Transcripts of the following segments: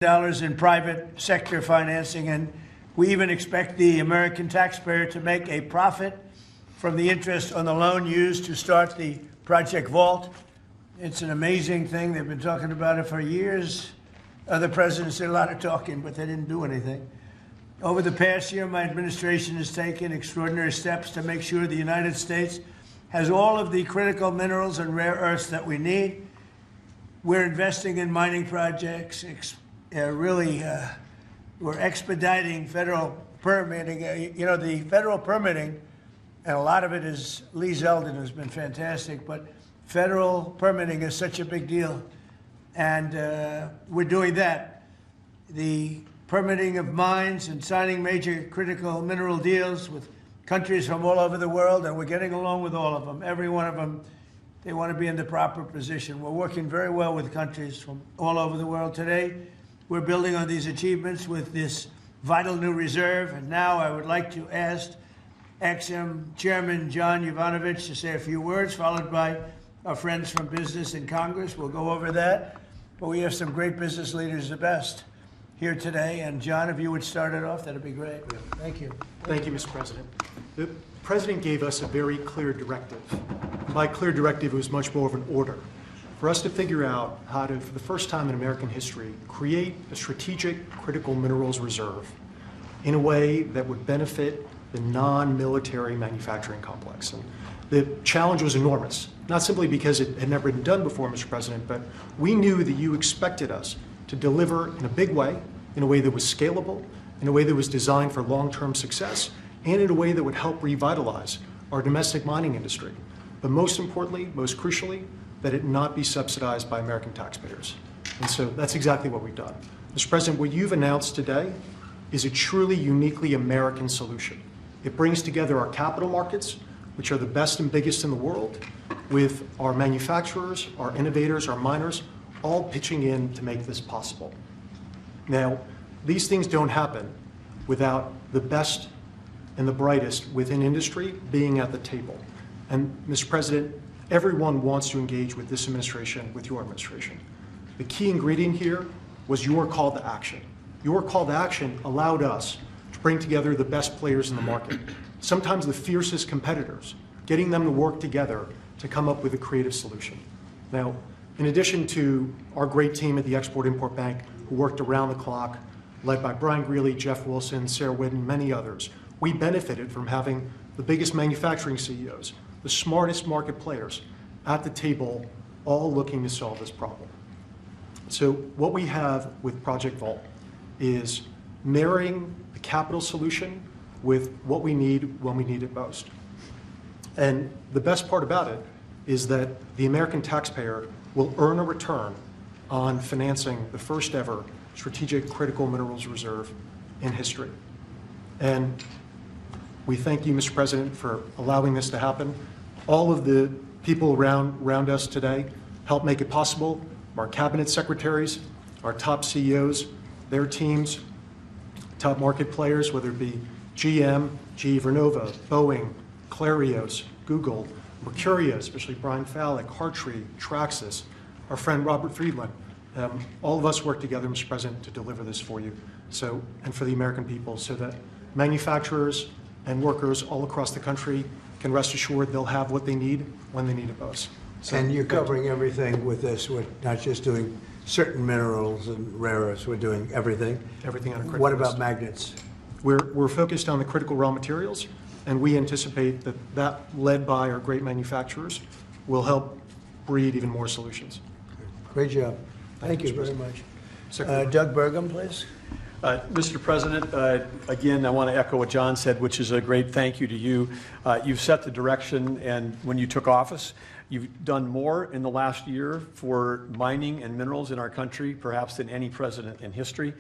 dollars in private sector financing, and we even expect the American taxpayer to make a profit from the interest on the loan used to start the Project Vault. It's an amazing thing. They've been talking about it for years. Other presidents did a lot of talking, but they didn't do anything. Over the past year, my administration has taken extraordinary steps to make sure the United States has all of the critical minerals and rare earths that we need. We're investing in mining projects. We're expediting federal permitting. The federal permitting, and a lot of it is Lee Zeldin, who's been fantastic, but federal permitting is such a big deal. And we're doing that. The permitting of mines and signing major critical mineral deals with countries from all over the world, and we're getting along with all of them. Every one of them, they want to be in the proper position. We're working very well with countries from all over the world today. We're building on these achievements with this vital new reserve. And now I would like to ask Ex-Im Chairman John Yovanovitch to say a few words, followed by our friends from business in Congress. We'll go over that. But we have some great business leaders, the best, here today. And John, if you would start it off, that'd be great. Thank you. Thank you, Mr. President. The President gave us a very clear directive. My clear directive was much more of an order for us to figure out how to, for the first time in American history, create a strategic critical minerals reserve in a way that would benefit the non-military manufacturing complex. And the challenge was enormous, not simply because it had never been done before, Mr. President, but we knew that you expected us to deliver in a big way, in a way that was scalable, in a way that was designed for long-term success, and in a way that would help revitalize our domestic mining industry. But most importantly, most crucially, that it not be subsidized by American taxpayers. And so that's exactly what we've done. Mr. President, what you've announced today is a truly uniquely American solution. It brings together our capital markets, which are the best and biggest in the world, with our manufacturers, our innovators, our miners, all pitching in to make this possible. Now, these things don't happen without the best and the brightest within industry being at the table. And Mr. President, everyone wants to engage with this administration, with your administration. The key ingredient here was your call to action. Your call to action allowed us to bring together the best players in the market, sometimes the fiercest competitors, getting them to work together to come up with a creative solution. Now, in addition to our great team at the Export-Import Bank, who worked around the clock, led by Brian Greeley, Jeff Wilson, Sarah Whitten, many others, we benefited from having the biggest manufacturing CEOs, the smartest market players at the table, all looking to solve this problem. So what we have with Project Vault is marrying the capital solution with what we need when we need it most. And the best part about it is that the American taxpayer will earn a return on financing the first ever strategic critical minerals reserve in history. And we thank you, Mr. President, for allowing this to happen. All of the people around us today help make it possible. Our cabinet secretaries, our top CEOs, their teams, top market players, whether it be GM, GE Vernova, Boeing, Clarios, Google, Mercurio, especially Brian Fallick, Hartree, Traxxas, our friend Robert Friedland. All of us work together, Mr. President, to deliver this for you, and for the American people, so that manufacturers and workers all across the country can rest assured they'll have what they need when they need it most. So, and you're covering everything with this. We're not just doing certain minerals and rare earths. We're doing everything. Everything on a critical What about list. Magnets? We're focused on the critical raw materials, and we anticipate that led by our great manufacturers, will help breed even more solutions. Great job. Thank you very much. Doug Burgum, please. Mr. President, again, I want to echo what John said, which is a great thank you to you. You've set the direction, and when you took office, you've done more in the last year for mining and minerals in our country, perhaps than any president in history.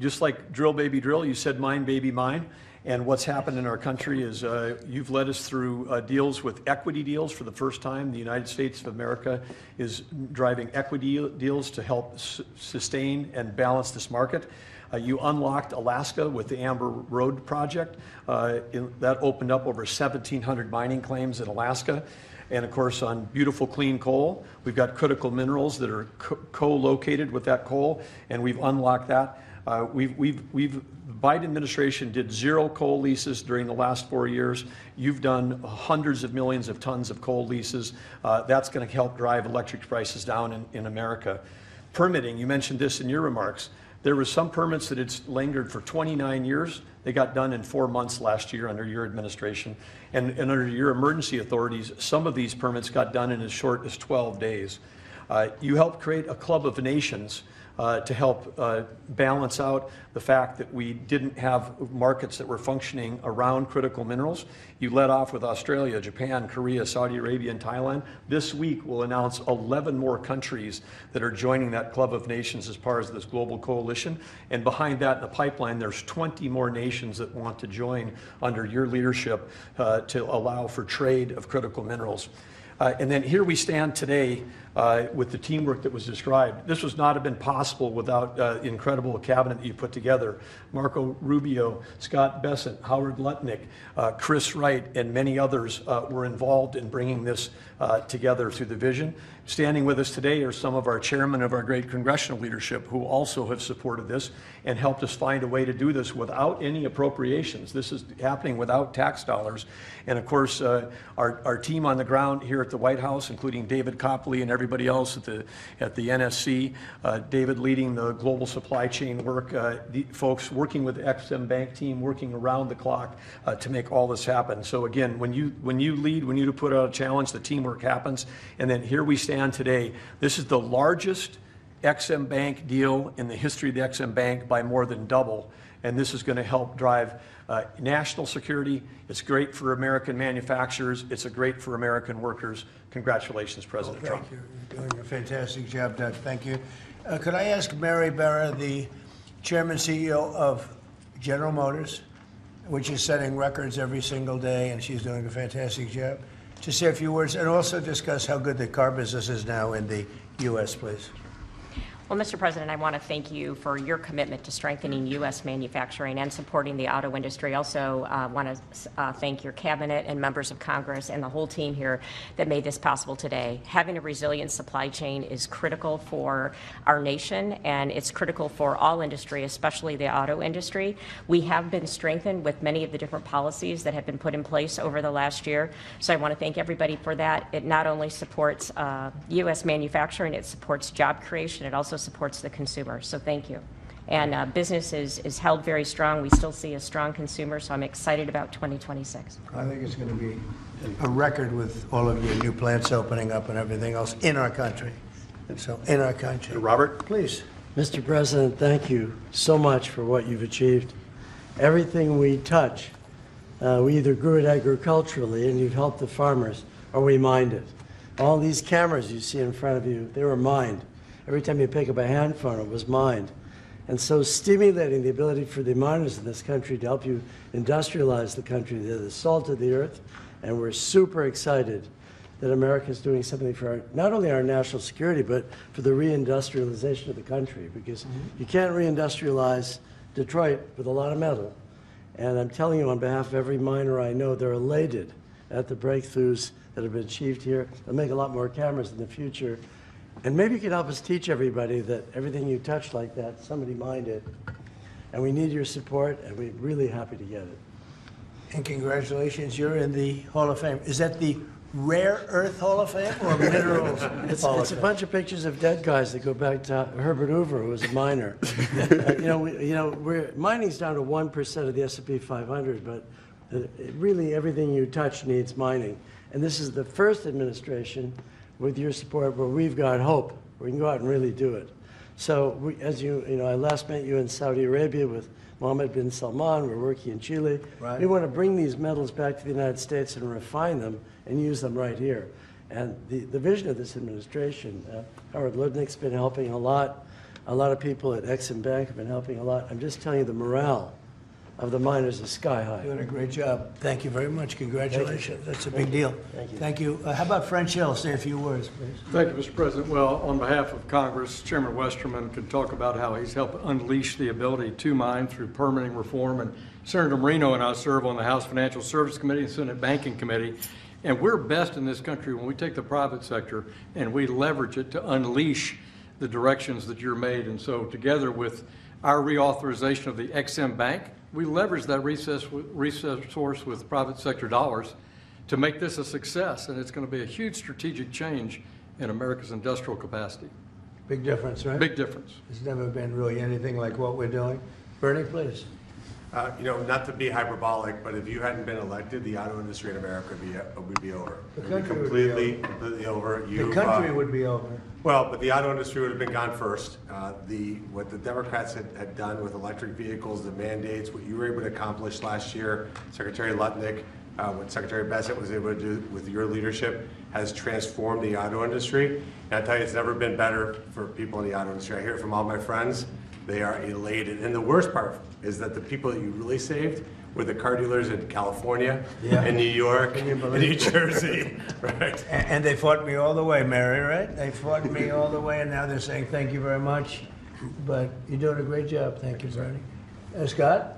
Just like drill, baby, drill, you said mine, baby, mine. And what's happened in our country is you've led us through deals with equity deals for the first time. The United States of America is driving equity deals to help sustain and balance this market. You unlocked Alaska with the Amber Road project. That opened up over 1,700 mining claims in Alaska. and of course on beautiful clean coal. We've got critical minerals that are co-located with that coal, and we've unlocked that. The Biden administration did 0 coal leases during the last 4 years. You've done hundreds of millions of tons of coal leases. That's going to help drive electric prices down in America. Permitting, you mentioned this in your remarks. There were some permits that had lingered for 29 years. They got done in 4 months last year under your administration. And under your emergency authorities, some of these permits got done in as short as 12 days. You helped create a club of nations to help balance out the fact that we didn't have markets that were functioning around critical minerals. You led off with Australia, Japan, Korea, Saudi Arabia, and Thailand. This week we'll announce 11 more countries that are joining that club of nations as part of this global coalition. And behind that in the pipeline, there's 20 more nations that want to join under your leadership to allow for trade of critical minerals. And then here we stand today with the teamwork that was described. This would not have been possible without the incredible cabinet that you put together. Marco Rubio, Scott Bessent, Howard Lutnick, Chris Wright, and many others were involved in bringing this together through the vision. Standing with us today are some of our chairmen of our great congressional leadership who also have supported this and helped us find a way to do this without any appropriations. This is happening without tax dollars. And of course, our team on the ground here at the White House, including David Copley and everybody else at the NSC, David leading the global supply chain work, the folks working with the Ex-Im Bank team, working around the clock to make all this happen. So again, when you lead, when you put out a challenge, the teamwork happens. And then here we stand today. This is the largest Ex-Im Bank deal in the history of the Ex-Im Bank by more than double. And this is going to help drive national security. It's great for American manufacturers. It's great for American workers. Congratulations, President Trump. Thank you. You're doing a fantastic job, Doug. Thank you. Could I ask Mary Barra, the Chairman CEO of General Motors, which is setting records every single day, and she's doing a fantastic job, to say a few words and also discuss how good the car business is now in the U.S., please? Well, Mr. President, I want to thank you for your commitment to strengthening U.S. manufacturing and supporting the auto industry. Also want to thank your cabinet and members of Congress and the whole team here that made this possible today. Having a resilient supply chain is critical for our nation, and it's critical for all industry, especially the auto industry. We have been strengthened with many of the different policies that have been put in place over the last year. So I want to thank everybody for that. It not only supports U.S. manufacturing, it supports job creation. It also supports the consumer. So thank you. And business is held very strong. We still see a strong consumer, so I'm excited about 2026. I think it's going to be a record with all of your new plants opening up and everything else in our country. So in our country. Robert? Please. Mr. President, thank you so much for what you've achieved. Everything we touch, we either grew it agriculturally and you've helped the farmers, or we mined it. All these cameras you see in front of you, they were mined. Every time you pick up a hand phone, it was mined. And so stimulating the ability for the miners in this country to help you industrialize the country, they're the salt of the earth, and we're super excited that America is doing something for not only our national security, but for the reindustrialization of the country, because you can't reindustrialize Detroit with a lot of metal. And I'm telling you on behalf of every miner I know, they're elated at the breakthroughs that have been achieved here. They'll make a lot more cameras in the future. And maybe you can help us teach everybody that everything you touch like that, somebody mined it. And we need your support, and we're really happy to get it. And congratulations, you're in the Hall of Fame. Is that the Rare Earth Hall of Fame or Minerals Hall of It's a Fame? bunch of pictures of dead guys that go back to Herbert Hoover, who was a miner. Mining's down to 1% of the S&P 500, but really everything you touch needs mining. And this is the first administration with your support where we've got hope. We can go out and really do it. So as I last met you in Saudi Arabia with Mohammed bin Salman. We're working in Chile. Right. We want to bring these metals back to the United States and refine them and use them right here. And the vision of this administration, Howard Lutnick's been helping a lot. A lot of people at Ex-Im Bank have been helping a lot. I'm just telling you, the morale of the miners is sky high. Doing a great job. Thank you very much. Congratulations. That's a big deal. Thank you. Thank you. How about French Hill? Say a few words, please. Thank you, Mr. President. Well, on behalf of Congress, Chairman Westerman could talk about how he's helped unleash the ability to mine through permitting reform. And Senator Marino and I serve on the House Financial Services Committee and Senate Banking Committee. And we're best in this country when we take the private sector and we leverage it to unleash the directions that you're made. And so together with our reauthorization of the Ex-Im Bank, we leverage that resource with private sector dollars to make this a success. And it's going to be a huge strategic change in America's industrial capacity. Big difference, right? Big difference. There's never been really anything like what we're doing. Bernie, please. Not to be hyperbolic, but if you hadn't been elected, the auto industry in America would be over. The It would be country would be completely over. The country would be over. Well, but the auto industry would have been gone first. What the Democrats had done with electric vehicles, the mandates, what you were able to accomplish last year, Secretary Lutnick, what Secretary Bassett was able to do with your leadership has transformed the auto industry. And I tell you, it's never been better for people in the auto industry. I hear it from all my friends. They are elated. And the worst part is that the people that you really saved were the car dealers in California, and New York, and New Jersey. Right. And they fought me all the way, Mary, right? They fought me all the way, and now they're saying, thank you very much. But you're doing a great job. Thank you, Bernie. Scott?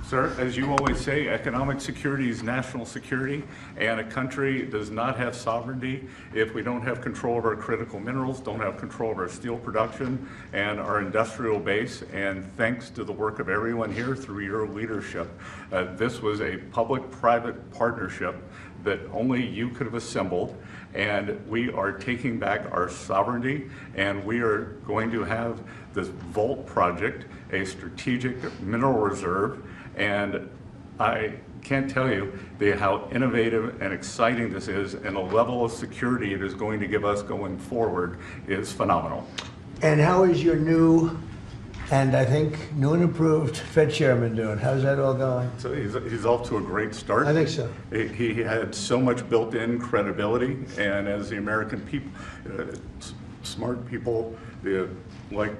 Sir, as you always say, economic security is national security, and a country does not have sovereignty if we don't have control of our critical minerals, don't have control of our steel production and our industrial base. And thanks to the work of everyone here through your leadership, this was a public-private partnership that only you could have assembled, and we are taking back our sovereignty, and we are going to have this Vault project, a strategic mineral reserve. And I can't tell you how innovative and exciting this is, and the level of security it is going to give us going forward is phenomenal. And how is your new, and I think new and improved Fed chairman doing? How's that all going? So he's off to a great start. I think so. He had so much built-in credibility, and as the American people, smart people, like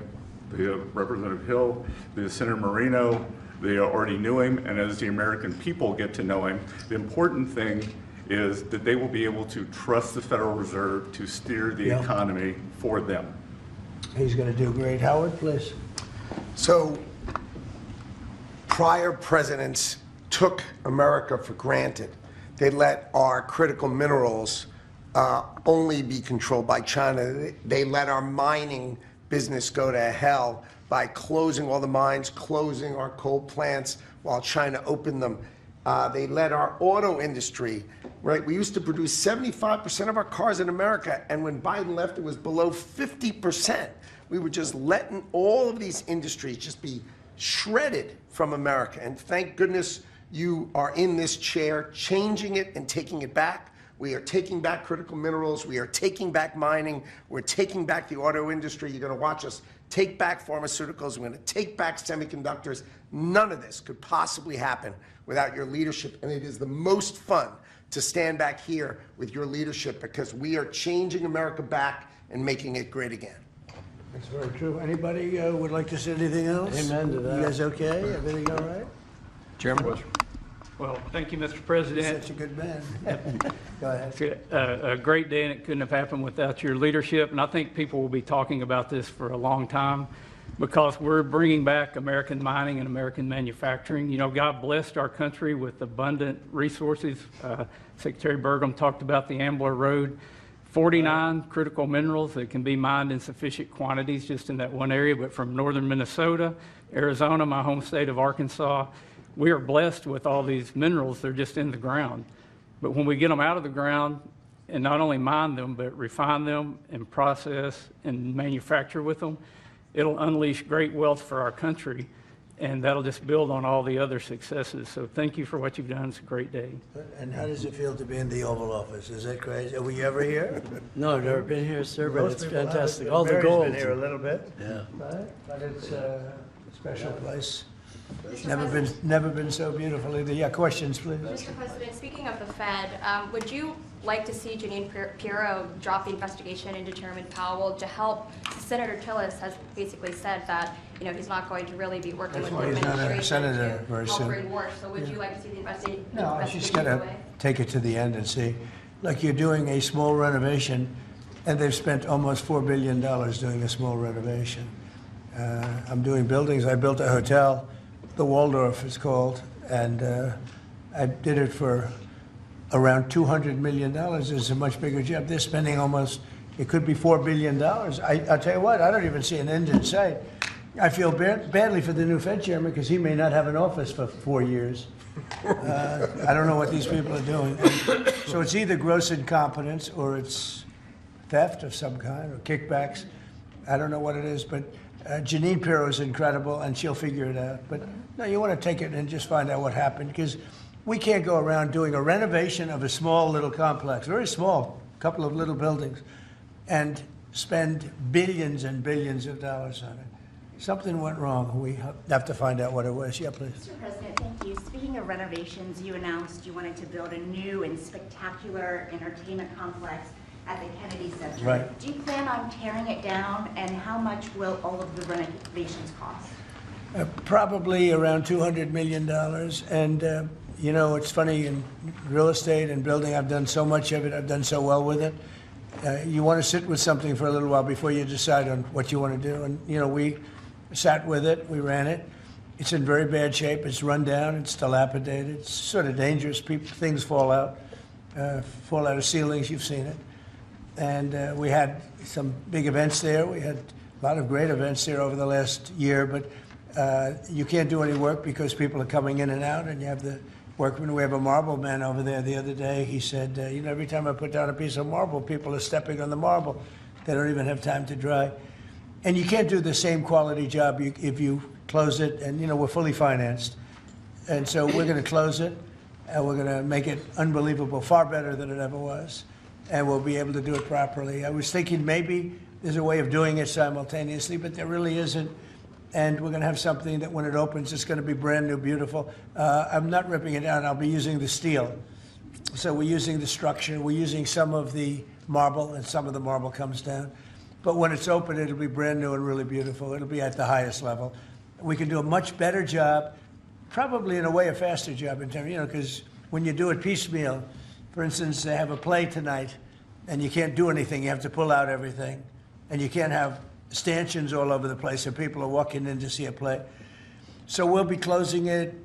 the Representative Hill, the Senator Marino, they already knew him, and as the American people get to know him, the important thing is that they will be able to trust the Federal Reserve to steer the economy for them. He's going to do great. Howard, please. So, prior presidents took America for granted. They let our critical minerals only be controlled by China. They let our mining business go to hell by closing all the mines, closing our coal plants while China opened them. They let our auto industry, right? We used to produce 75% of our cars in America, and when Biden left, it was below 50%. We were just letting all of these industries just be shredded from America. And thank goodness you are in this chair, changing it and taking it back. We are taking back critical minerals. We are taking back mining. We're taking back the auto industry. You're going to watch us take back pharmaceuticals. We're going to take back semiconductors. None of this could possibly happen without your leadership. And it is the most fun to stand back here with your leadership because we are changing America back and making it great again. That's very true. Anybody would like to say anything else? Amen to that. You guys okay? Everything all right? Chairman? Well, thank you, Mr. President. Such a good man. Go ahead. It's a great day, and it couldn't have happened without your leadership. And I think people will be talking about this for a long time because we're bringing back American mining and American manufacturing. You know, God blessed our country with abundant resources. Secretary Burgum talked about the Ambler Road. 49 critical minerals that can be mined in sufficient quantities just in that one area, but from northern Minnesota, Arizona, my home state of Arkansas, we are blessed with all these minerals. They're just in the ground. But when we get them out of the ground and not only mine them, but refine them and process and manufacture with them, it'll unleash great wealth for our country, and that'll just build on all the other successes. So thank you for what you've done. It's a great day. And how does it feel to be in the Oval Office? Is that crazy? Were you ever here? No, I've never been here, sir, but Most it's people fantastic. have. All the Mary's gold. been here a little bit. Yeah. Right? But it's a special place. Never been so beautiful either. Yeah, questions, please. Mr. President, speaking of the Fed, would you like to see Janine Pirro drop the investigation into Chairman Powell to help? Senator Tillis has basically said that he's not going to really be working That's with why the he's not a administration senator to very help soon. bring war. So would you like to see the investigation? No, she's got to take it to the end and see. Like you're doing a small renovation, and they've spent almost $4 billion doing a small renovation. I'm doing buildings. I built a hotel, the Waldorf it's called, and I did it for around $200 million is a much bigger job. They're spending almost, it could be $4 billion. I'll tell you what, I don't even see an end in sight. I feel badly for the new Fed chairman because he may not have an office for 4 years. I don't know what these people are doing. So it's either gross incompetence or it's theft of some kind or kickbacks. I don't know what it is, but Janine Pirro is incredible and she'll figure it out. But no, you want to take it and just find out what happened because we can't go around doing a renovation of a small little complex, very small, couple of little buildings, and spend billions and billions of dollars on it. Something went wrong. We have to find out what it was. Yeah, please. Mr. President, thank you. Speaking of renovations, you announced you wanted to build a new and spectacular entertainment complex at the Kennedy Center. Right. Do you plan on tearing it down, and how much will all of the renovations cost? Probably around $200 million. And, you know, it's funny, in real estate and building, I've done so much of it. I've done so well with it. You want to sit with something for a little while before you decide on what you want to do. And, you know, we sat with it. We ran it. It's in very bad shape. It's run down. It's dilapidated. It's sort of dangerous. Things fall out of ceilings. You've seen it. And we had some big events there. We had a lot of great events there over the last year. But you can't do any work because people are coming in and out. And you have the workmen. We have a marble man over there the other day. He said, you know, every time I put down a piece of marble, people are stepping on the marble. They don't even have time to dry. And you can't do the same quality job if you close it. And, you know, we're fully financed. And so we're going to close it. And we're going to make it unbelievable, far better than it ever was. And we'll be able to do it properly. I was thinking maybe there's a way of doing it simultaneously, but there really isn't. And we're going to have something that when it opens, it's going to be brand new, beautiful. I'm not ripping it down. I'll be using the steel. So we're using the structure. We're using some of the marble, and some of the marble comes down. But when it's open, it'll be brand new and really beautiful. It'll be at the highest level. We can do a much better job, probably in a way a faster job in terms, you know, because when you do it piecemeal, for instance, they have a play tonight, and you can't do anything. You have to pull out everything. And you can't have stanchions all over the place, and people are walking in to see a play. So we'll be closing it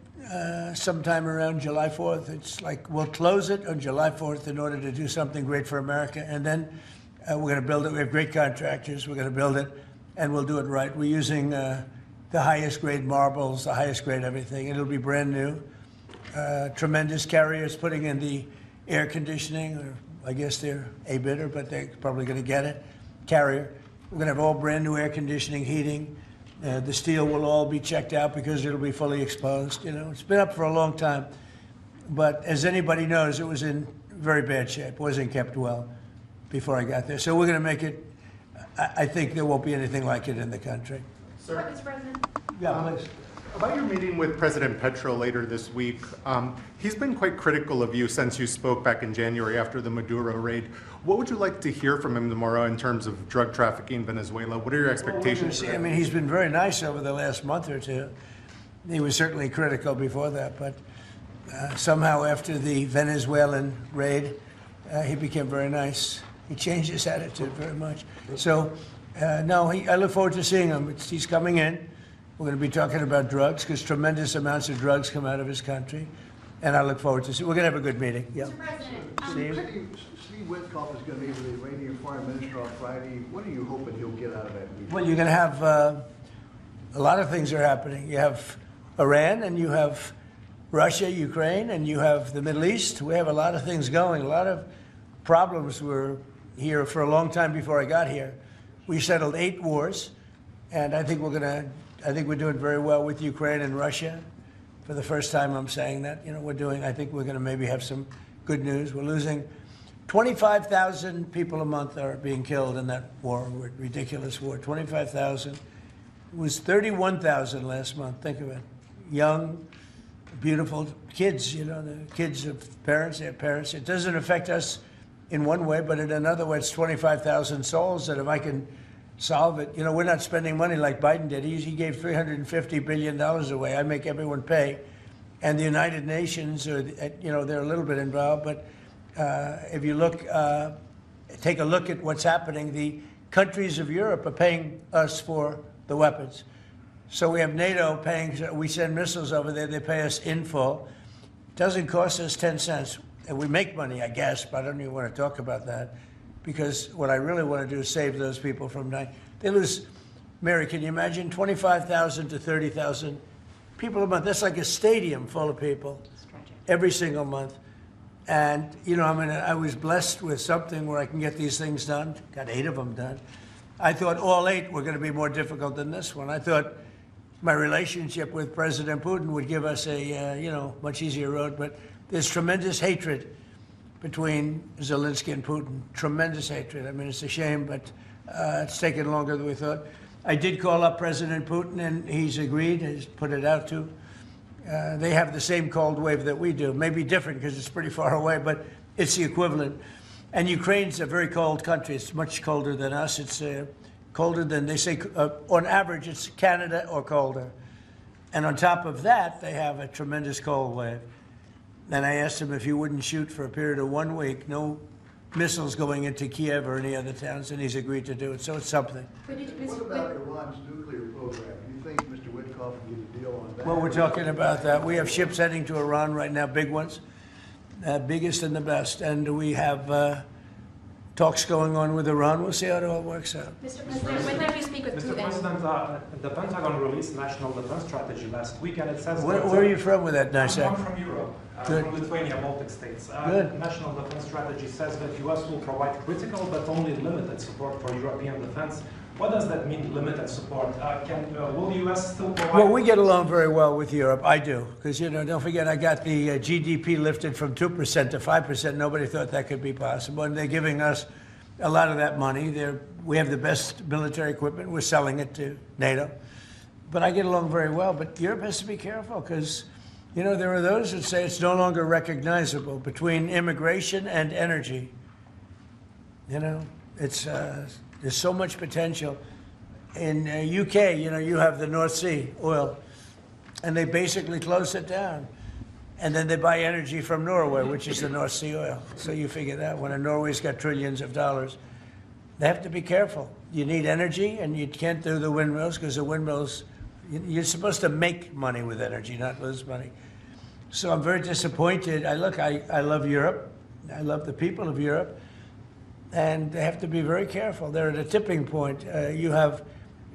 sometime around July 4th. It's like we'll close it on July 4th in order to do something great for America. And then we're going to build it. We have great contractors. We're going to build it, and we'll do it right. We're using the highest grade marbles, the highest grade everything. It'll be brand new. Tremendous carriers putting in the air conditioning, or I guess they're a bidder, but they're probably going to get it. Carrier. We're going to have all brand new air conditioning, heating. The steel will all be checked out because it'll be fully exposed. You know, it's been up for a long time, but as anybody knows, it was in very bad shape. It wasn't kept well before I got there. So we're going to make it. I think there won't be anything like it in the country. Sir, Mr. President. Yeah, please. about your meeting with President Petro later this week, he's been quite critical of you since you spoke back in January after the Maduro raid. What would you like to hear from him tomorrow in terms of drug trafficking in Venezuela? What are your expectations? I mean, he's been very nice over the last month or two. He was certainly critical before that, but somehow after the Venezuelan raid, he became very nice. He changed his attitude very much. So, no, I look forward to seeing him. He's coming in. We're going to be talking about drugs because tremendous amounts of drugs come out of his country. And I look forward to seeing. We're going to have a good meeting. Yeah. Mr. President, Steve Witkoff is going to be with the Iranian foreign minister on Friday. What are you hoping he'll get out of that meeting? Well, you're going to have a lot of things are happening. You have Iran, and you have Russia, Ukraine, and you have the Middle East. We have a lot of things going. A lot of problems were here for a long time before I got here. We settled 8 wars, and I think we're doing very well with Ukraine and Russia. For the first time, I'm saying that. You know, I think we're going to maybe have some good news. We're losing 25,000 people a month are being killed in that war, ridiculous war. 25,000. It was 31,000 last month. Think of it. Young, beautiful kids, you know, the kids of parents, their parents. It doesn't affect us in one way, but in another way, it's 25,000 souls that if I can solve it, you know, we're not spending money like Biden did. He gave $350 billion away. I make everyone pay. And the United Nations, you know, they're a little bit involved, but if you look, take a look at what's happening, the countries of Europe are paying us for the weapons. So we have NATO paying, we send missiles over there, they pay us in full. It doesn't cost us 10 cents. And we make money, I guess, but I don't even want to talk about that, because what I really want to do is save those people from dying. They lose, Mary, can you imagine 25,000 to 30,000 people a month? That's like a stadium full of people every single month. And, you know, I mean, I was blessed with something where I can get these things done. Got 8 of them done. I thought all 8 were going to be more difficult than this one. I thought my relationship with President Putin would give us a, you know, much easier road. But there's tremendous hatred between Zelensky and Putin. Tremendous hatred. I mean, it's a shame, but it's taken longer than we thought. I did call up President Putin, and he's agreed. He's put it out to. They have the same cold wave that we do. Maybe different because it's pretty far away, but it's the equivalent. And Ukraine's a very cold country. It's much colder than us. It's colder than, they say, on average, it's Canada or colder. And on top of that, they have a tremendous cold wave. And I asked him if he wouldn't shoot for a period of 1 week, no missiles going into Kiev or any other towns, and he's agreed to do it. So it's something. What about Iran's nuclear program? Do you think Mr. Witkoff can get a deal on that? Well, we're talking about that. We have ships heading to Iran right now, big ones, biggest and the best. And we have talks going on with Iran. We'll see how it all works out. Mr. President, when did you speak with Mr. Putin? President, the Pentagon released National Defense Strategy last week, and it says... Where are you from with that nice I'm accent? from Europe, Good. from Lithuania, Baltic states. Good. National Defense Strategy says that U.S. will provide critical but only limited support for European defense. What does that mean, limited support? Will the U.S. still provide... Well, we get along very well with Europe. I do. Because, you know, don't forget, I got the GDP lifted from 2% to 5%. Nobody thought that could be possible. And they're giving us a lot of that money. We have the best military equipment. We're selling it to NATO. But I get along very well. But Europe has to be careful because, you know, there are those that say it's no longer recognizable between immigration and energy. You know, it's there's so much potential. In UK, you know, you have the North Sea oil, and they basically close it down. And then they buy energy from Norway, which is the North Sea oil. So you figure that when Norway's got trillions of dollars, they have to be careful. You need energy, and you can't do the windmills because the windmills, you're supposed to make money with energy, not lose money. So I'm very disappointed. I love Europe. I love the people of Europe. And they have to be very careful. They're at a tipping point. You have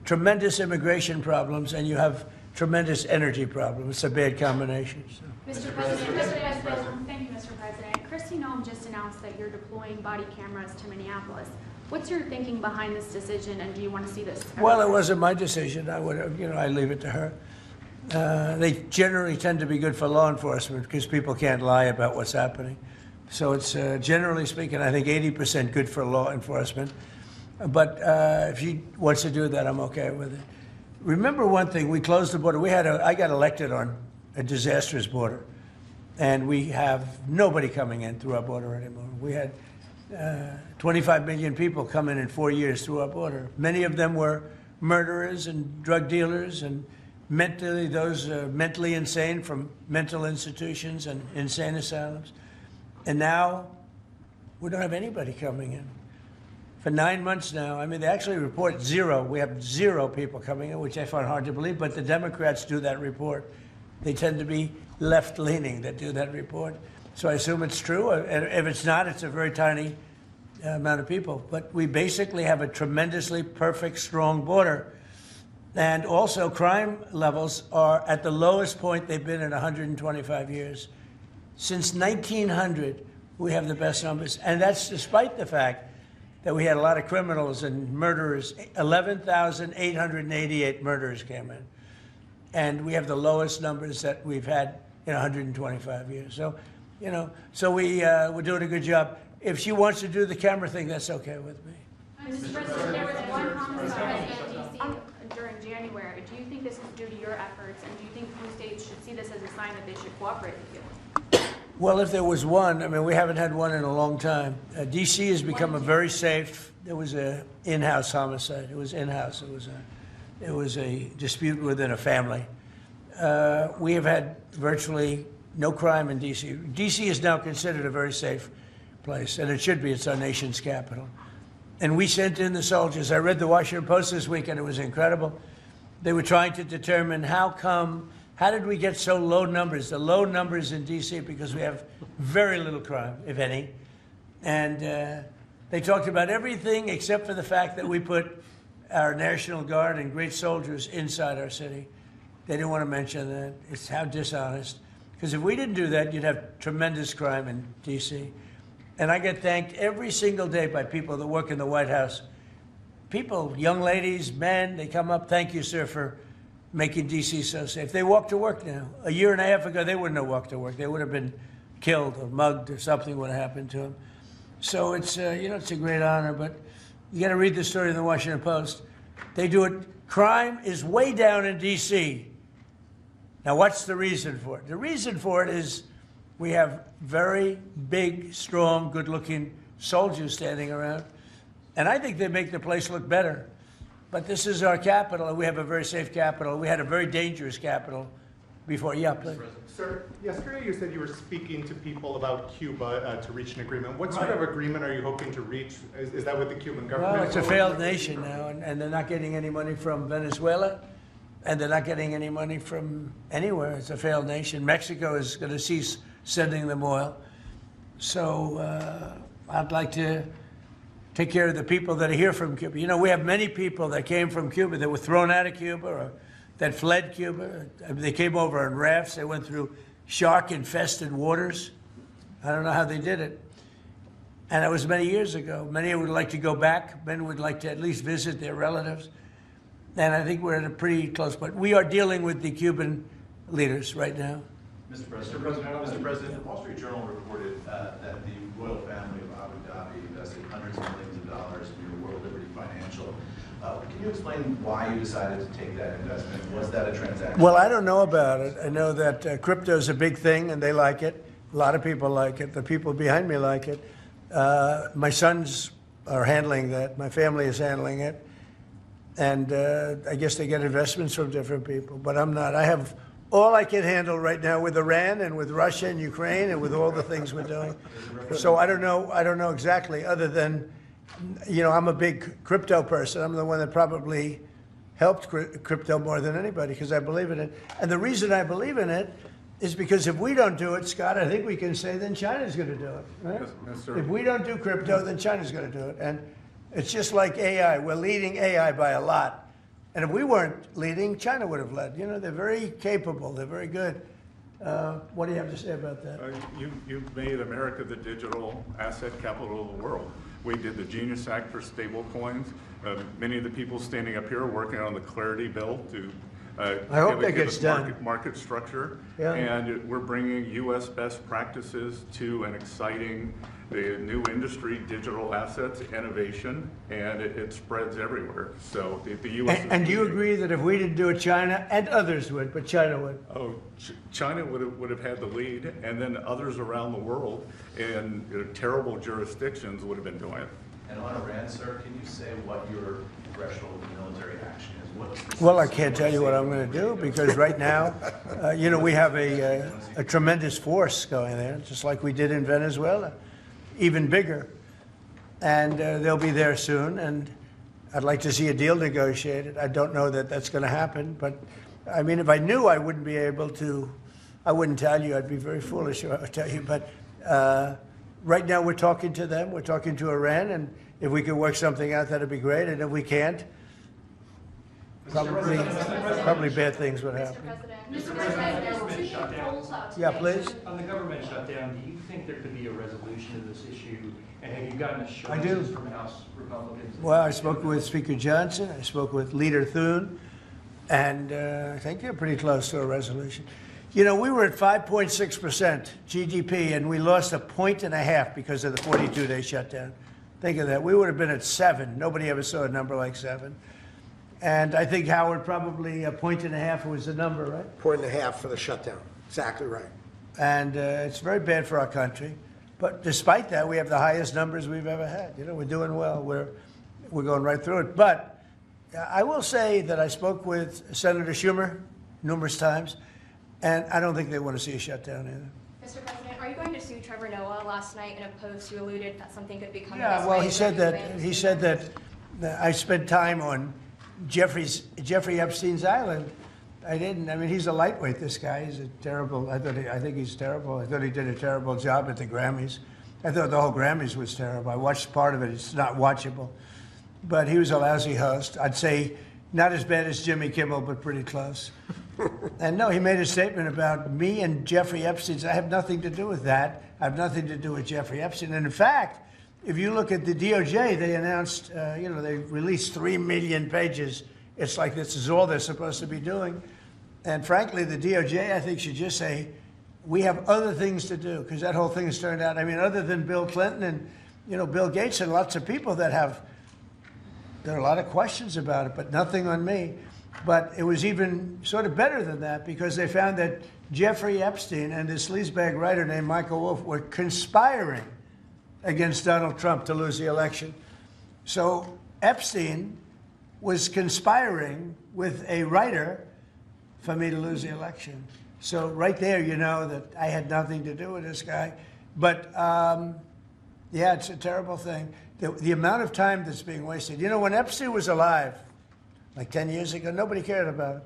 tremendous immigration problems, and you have tremendous energy problems. It's a bad combination. So. Mr. President, thank you, Mr. President. Kristi Noem just announced that you're deploying body cameras to Minneapolis. What's your thinking behind this decision, and do you want to see this? Well, it wasn't my decision. I would, you know, I leave it to her. They generally tend to be good for law enforcement because people can't lie about what's happening. So it's generally speaking, I think 80% good for law enforcement. But if she wants to do that, I'm okay with it. Remember one thing: we closed the border. I got elected on a disastrous border, and we have nobody coming in through our border anymore. We had 25 million people come in 4 years through our border. Many of them were murderers and drug dealers and mentally insane from mental institutions and insane asylums. And now we don't have anybody coming in. For 9 months now, I mean, they actually report 0. We have 0 people coming in, which I find hard to believe, but the Democrats do that report. They tend to be left-leaning that do that report. So I assume it's true. And if it's not, it's a very tiny amount of people. But we basically have a tremendously perfect, strong border. And also, crime levels are at the lowest point they've been in 125 years. Since 1900, we have the best numbers. And that's despite the fact that we had a lot of criminals and murderers. 11,888 murderers came in. And we have the lowest numbers that we've had in 125 years. So, you know, we're doing a good job. If she wants to do the camera thing, that's okay with me. Mr. President, there was one homicide in D.C. during January. Do you think this is due to your efforts, and do you think blue states should see this as a sign that they should cooperate with you? Well, if there was one, I mean, we haven't had one in a long time. D.C. has become a very safe. There was an in-house homicide. It was in-house. It was a dispute within a family. We have had virtually no crime in D.C. D.C. is now considered a very safe place, and it should be. It's our nation's capital. And we sent in the soldiers. I read the Washington Post this week, and it was incredible. They were trying to determine how come How did we get so low numbers? The low numbers in D.C. because we have very little crime, if any. And they talked about everything except for the fact that we put our National Guard and great soldiers inside our city. They didn't want to mention that. It's how dishonest. Because if we didn't do that, you'd have tremendous crime in D.C. And I get thanked every single day by people that work in the White House. People, young ladies, men, they come up, thank you, sir, for making D.C. so safe. They walk to work now. A year and a half ago, they wouldn't have walked to work. They would have been killed or mugged or something would have happened to them. So it's, it's a great honor, but you got to read the story in the Washington Post. They do it. Crime is way down in D.C. Now, what's the reason for it? The reason for it is we have very big, strong, good-looking soldiers standing around, and I think they make the place look better. But this is our capital, and we have a very safe capital. We had a very dangerous capital before. Yeah, please. Sir, yesterday you said you were speaking to people about Cuba to reach an agreement. What sort of agreement are you hoping to reach? Is that with the Cuban government? Well, it's a failed nation now, and they're not getting any money from Venezuela, and they're not getting any money from anywhere. It's a failed nation. Mexico is going to cease sending them oil. So I'd like to take care of the people that are here from Cuba. You know, we have many people that came from Cuba that were thrown out of Cuba or that fled Cuba. They came over on rafts. They went through shark-infested waters. I don't know how they did it. And that was many years ago. Many would like to go back. Many would like to at least visit their relatives. And I think we're at a pretty close point. We are dealing with the Cuban leaders right now. Mr. President, the Wall Street Journal reported that the royal family of Abu Dhabi invested hundreds of millions of dollars in your World Liberty Financial. Can you explain why you decided to take that investment? Was that a transaction? Well, I don't know about it. I know that crypto is a big thing, and they like it. A lot of people like it. The people behind me like it. My sons are handling that. My family is handling it. And I guess they get investments from different people, but I'm not. I have all I can handle right now with Iran and with Russia and Ukraine and with all the things we're doing. So I don't know exactly, other than, I'm a big crypto person. I'm the one that probably helped crypto more than anybody because I believe in it. And the reason I believe in it is because if we don't do it, Scott, I think we can say then China's going to do it, right? Yes, sir. If we don't do crypto, then China's going to do it. And it's just like AI. We're leading AI by a lot. And if we weren't leading, China would have led. They're very capable. They're very good. What do you have to say about that? You've made America the digital asset capital of the world. We did the Genius Act for stable coins. Many of the people standing up here are working on the Clarity Bill to I hope that gets done. Market structure. Yeah. And we're bringing U.S. best practices to an exciting new industry, digital assets, innovation, and it spreads everywhere. So the U.S. And do you agree that if we didn't do it, China and others would, but China would? Oh, China would have had the lead, and then others around the world in terrible jurisdictions would have been doing it. And on Iran, sir, can you say what your threshold of military action is? Well, I can't tell you what I'm going to do because right now, we have a tremendous force going there, just like we did in Venezuela, even bigger. And they'll be there soon, and I'd like to see a deal negotiated. I don't know that that's going to happen, but I mean, if I knew, I wouldn't be able to, I wouldn't tell you. I'd be very foolish if I would tell you. But right now, we're talking to them. We're talking to Iran, and if we could work something out, that'd be great. And if we can't, probably bad things would happen. Mr. President, Yeah, please. On the government shutdown, do you think there could be a resolution to this issue? And have you gotten I do. assurances from House Republicans? Well, I spoke with Speaker Johnson. I spoke with Leader Thune, and I think they're pretty close to a resolution. We were at 5.6% GDP, and we lost 1.5 points because of the 42-day shutdown. Think of that. We would have been at 7. Nobody ever saw a number like 7. And I think, Howard, probably 1.5 points was the number, right? 1.5 for the shutdown. Exactly right. And it's very bad for our country. But despite that, we have the highest numbers we've ever had. We're doing well. We're going right through it. But I will say that I spoke with Senator Schumer numerous times, and I don't think they want to see a shutdown either. Mr. President, are you going to sue Trevor Noah? Last night in a post, you alluded that something could be coming. Yeah, well, he said that I spent time on Jeffrey Epstein's island. I didn't. I mean, he's a lightweight, this guy. He's a terrible, I think he's terrible. I thought he did a terrible job at the Grammys. I thought the whole Grammys was terrible. I watched part of it. It's not watchable. But he was a lousy host. I'd say not as bad as Jimmy Kimmel, but pretty close. And no, he made a statement about me and Jeffrey Epstein. I have nothing to do with that. I have nothing to do with Jeffrey Epstein. And in fact, if you look at the DOJ, they announced, they released 3 million pages. It's like this is all they're supposed to be doing. And frankly, the DOJ, I think, should just say, we have other things to do, because that whole thing has turned out, I mean, other than Bill Clinton and, Bill Gates and lots of people that there are a lot of questions about it, but nothing on me. But it was even sort of better than that, because they found that Jeffrey Epstein and this sleazebag writer named Michael Wolff were conspiring against Donald Trump to lose the election. So Epstein was conspiring with a writer for me to lose the election. So right there, you know that I had nothing to do with this guy. But yeah, it's a terrible thing. The amount of time that's being wasted. When Epstein was alive, like 10 years ago, nobody cared about it.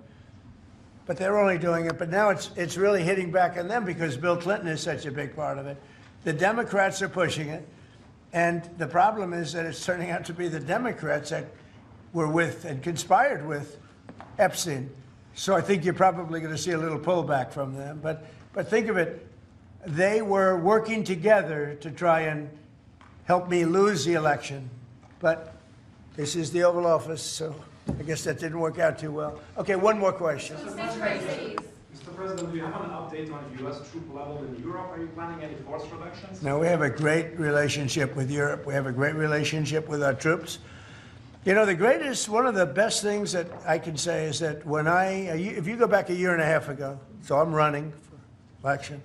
But they're only doing it. But now it's really hitting back on them because Bill Clinton is such a big part of it. The Democrats are pushing it. And the problem is that it's turning out to be the Democrats that were with and conspired with Epstein. So I think you're probably going to see a little pullback from them. But think of it, they were working together to try and help me lose the election. But this is the Oval Office, so I guess that didn't work out too well. Okay, one more question. Mr. President, do you have an update on U.S. troop level in Europe? Are you planning any force reductions? No, we have a great relationship with Europe. We have a great relationship with our troops. One of the best things that I can say is that if you go back a year and a half ago, so I'm running for election,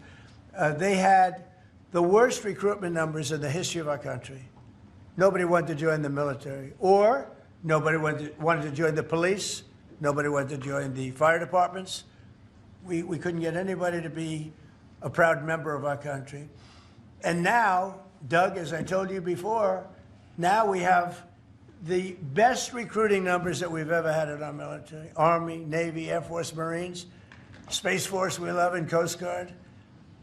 they had the worst recruitment numbers in the history of our country. Nobody wanted to join the military, or nobody wanted to join the police. Nobody wanted to join the fire departments. We couldn't get anybody to be a proud member of our country. And now, Doug, as I told you before, now we have the best recruiting numbers that we've ever had in our military. Army, Navy, Air Force, Marines, Space Force we love, and Coast Guard.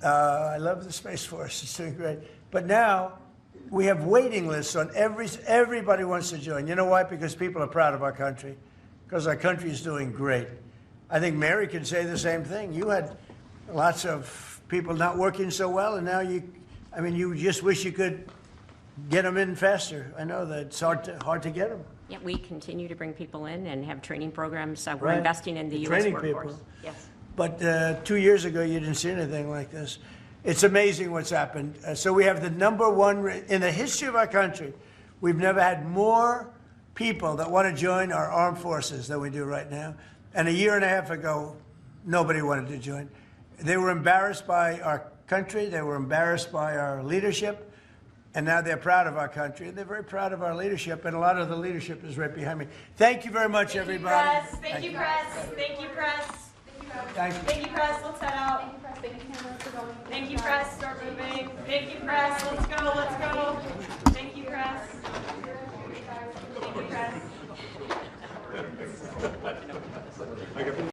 I love the Space Force. It's doing great. But now we have waiting lists on everybody wants to join. You know why? Because people are proud of our country. Because our country is doing great. I think Mary can say the same thing. You had lots of people not working so well, and now you just wish you could get them in faster. I know that it's hard to get them. Yeah, we continue to bring people in and have training programs. We're Right. investing in the U.S. Training workforce. people. Yes. But 2 years ago, you didn't see anything like this. It's amazing what's happened. So we have the #1 in the history of our country. We've never had more people that want to join our armed forces than we do right now. And a year and a half ago, nobody wanted to join. They were embarrassed by our country. They were embarrassed by our leadership. And now they're proud of our country. And they're very proud of our leadership. And a lot of the leadership is right behind me. Thank you very much, everybody. Thank you, press. Thank you, press. Thank you. Thank you, press. Let's head out. Thank you, press. Start moving. Thank you, press. Let's go. Let's go.